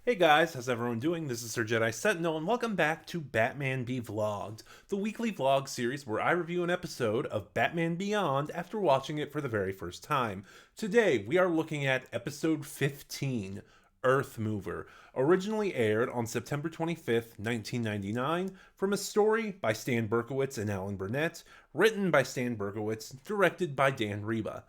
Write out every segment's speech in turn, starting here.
Hey guys, how's everyone doing? This is Sir Jedi Sentinel, and welcome back to Batman Be Vlogged, the weekly vlog series where I review an episode of Batman Beyond after watching it for the very first time. Today, we are looking at episode 15, Earth Mover, originally aired on September 25th, 1999, from a story by Stan Berkowitz and Alan Burnett, written by Stan Berkowitz, directed by Dan Reba.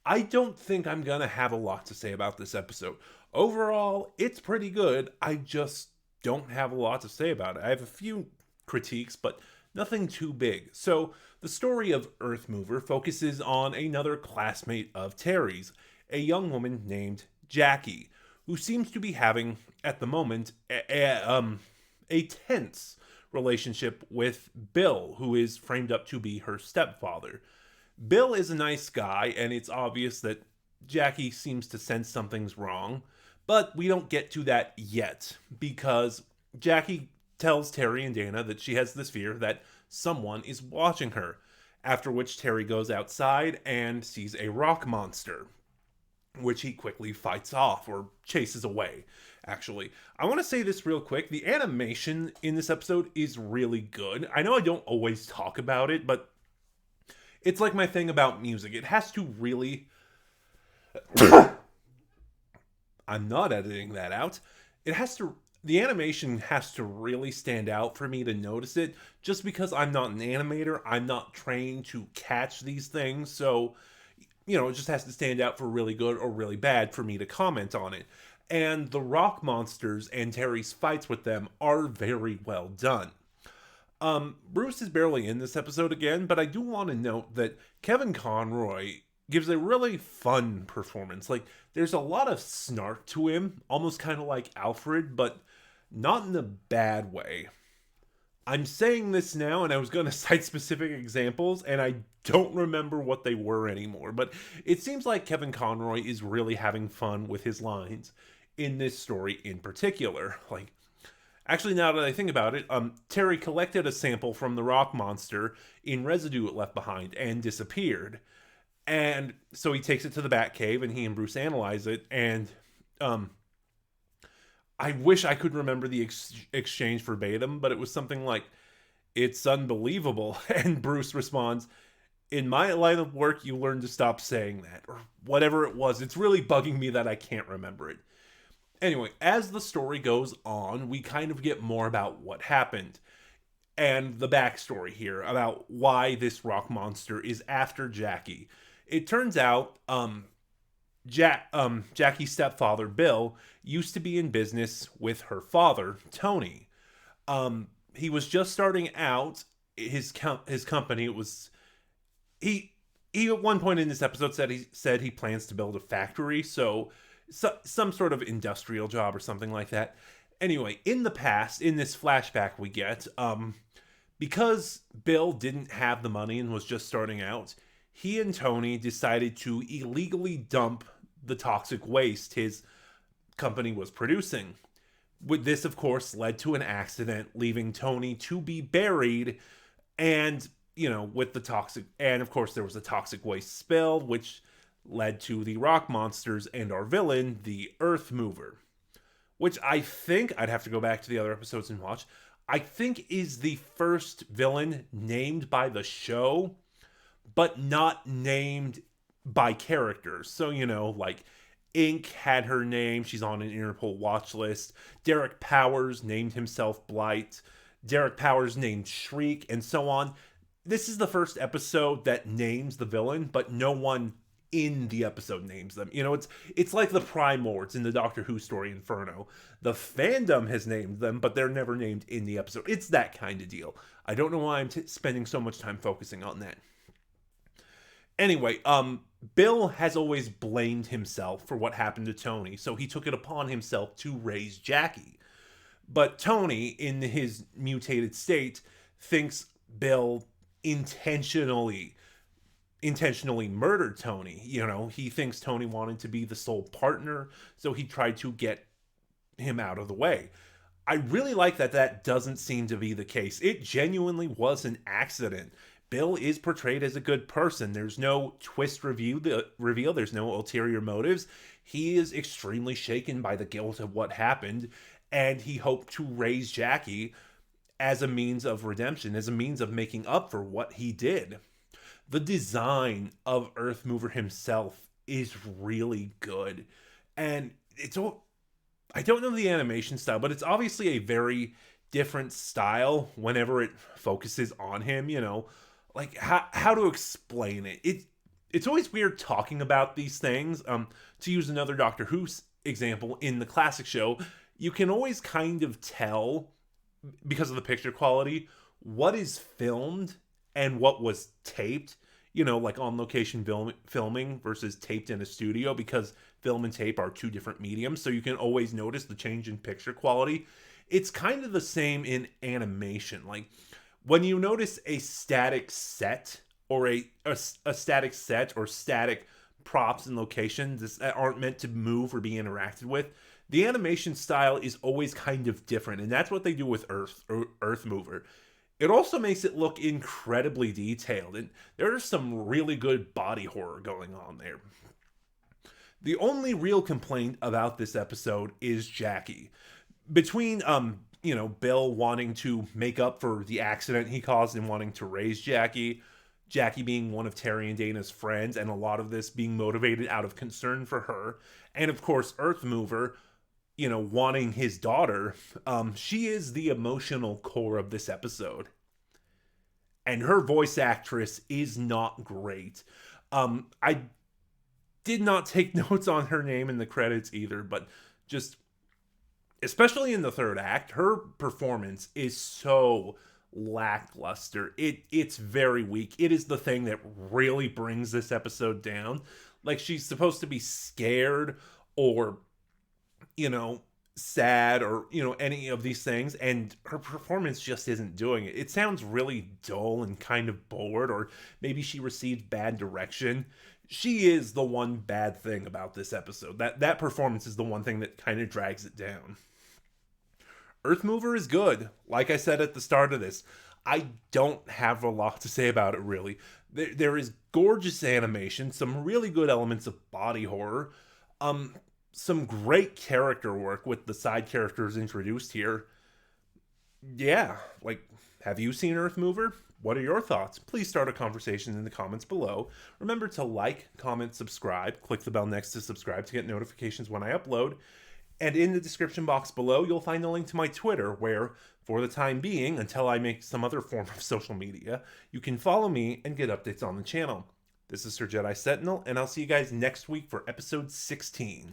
I don't think I'm gonna have a lot to say about this episode. Overall, it's pretty good. I just don't have a lot to say about it. I have a few critiques, but nothing too big. So, the story of Earth Mover focuses on another classmate of Terry's, a young woman named Jackie, who seems to be having, at the moment, a tense relationship with Bill, who is framed up to be her stepfather. Bill is a nice guy, and it's obvious that Jackie seems to sense something's wrong, but we don't get to that yet because Jackie tells Terry and Dana that she has this fear that someone is watching her. After which Terry goes outside and sees a rock monster, which he quickly fights off or chases away. Actually, I want to say this real quick. The animation in this episode is really good. I know I don't always talk about it, but it's like my thing about music. It has to really. I'm not editing that out. It has to. The animation has to really stand out for me to notice it, just because I'm not an animator. I'm not trained to catch these things. So, it just has to stand out for really good or really bad for me to comment on it. And the rock monsters and Terry's fights with them are very well done. Bruce is barely in this episode again, but I do want to note that Kevin Conroy gives a really fun performance. Like, there's a lot of snark to him, almost kind of like Alfred, but not in a bad way. I'm saying this now, and I was going to cite specific examples, and I don't remember what they were anymore, but it seems like Kevin Conroy is really having fun with his lines in this story in particular. Like, actually, now that I think about it, Terry collected a sample from the rock monster in residue it left behind and disappeared. And so he takes it to the Batcave and he and Bruce analyze it. And I wish I could remember the exchange verbatim, but it was something like, "It's unbelievable." And Bruce responds, "In my line of work, you learn to stop saying that," or whatever it was. It's really bugging me that I can't remember it. Anyway, as the story goes on, we kind of get more about what happened and the backstory here about why this rock monster is after Jackie. It turns out, Jackie's stepfather Bill used to be in business with her father Tony. He was just starting out his company. It was he at one point in this episode said he plans to build a factory. So some sort of industrial job or something like that. Anyway, in the past, in this flashback we get, because Bill didn't have the money and was just starting out, he and Tony decided to illegally dump the toxic waste his company was producing. With this, of course, led to an accident, leaving Tony to be buried, and with the toxic, and of course there was a toxic waste spill, which led to the rock monsters and our villain, the Earth Mover, which I think I'd have to go back to the other episodes and watch. I think is the first villain named by the show, but not named by characters. So, like Ink had her name. She's on an Interpol watch list. Derek Powers named himself Blight. Derek Powers named Shriek, and so on. This is the first episode that names the villain, but no one in the episode names them. It's like the Primords in the Doctor Who story Inferno. The fandom has named them, but they're never named in the episode. It's that kind of deal. I don't know why I'm spending so much time focusing on that. Anyway, Bill has always blamed himself for what happened to Tony, so he took it upon himself to raise Jackie. But Tony, in his mutated state, thinks Bill intentionally murdered Tony. He thinks Tony wanted to be the sole partner, so he tried to get him out of the way. I really like that doesn't seem to be the case. It genuinely was an accident. Bill is portrayed as a good person. There's no twist reveal. There's no ulterior motives. He is extremely shaken by the guilt of what happened, and he hoped to raise Jackie as a means of redemption, as a means of making up for what he did. The design of Earth Mover himself is really good. And it's all, I don't know the animation style, but it's obviously a very different style whenever it focuses on him, you know. Like how to explain it. It's always weird talking about these things. To use another Doctor Who example, in the classic show, you can always kind of tell, because of the picture quality, what is filmed and what was taped, you know, like on location filming versus taped in a studio, because film and tape are two different mediums. So you can always notice the change in picture quality. It's kind of the same in animation. Like when you notice a static set or a static set or static props and locations that aren't meant to move or be interacted with, the animation style is always kind of different, and that's what they do with Earth Mover. It also makes it look incredibly detailed, and there's some really good body horror going on there. The only real complaint about this episode is Jackie. Between Bill wanting to make up for the accident he caused and wanting to raise Jackie, Jackie being one of Terry and Dana's friends, and a lot of this being motivated out of concern for her, and of course Earth Mover, wanting his daughter, she is the emotional core of this episode. And her voice actress is not great. I did not take notes on her name in the credits either, but just, especially in the third act, her performance is so lackluster. It's very weak. It is the thing that really brings this episode down. Like, she's supposed to be scared or sad or any of these things, and her performance just isn't doing it. It sounds really dull and kind of bored, or maybe she received bad direction. She is the one bad thing about this episode. That performance is the one thing that kind of drags it down. Earth Mover is good. Like I said at the start of this, I don't have a lot to say about it, really. There is gorgeous animation, some really good elements of body horror, some great character work with the side characters introduced here. Yeah, like, have you seen Earth Mover? What are your thoughts? Please start a conversation in the comments below. Remember to like, comment, subscribe. Click the bell next to subscribe to get notifications when I upload. And in the description box below, you'll find a link to my Twitter, where, for the time being, until I make some other form of social media, you can follow me and get updates on the channel. This is Sir Jedi Sentinel, and I'll see you guys next week for episode 16.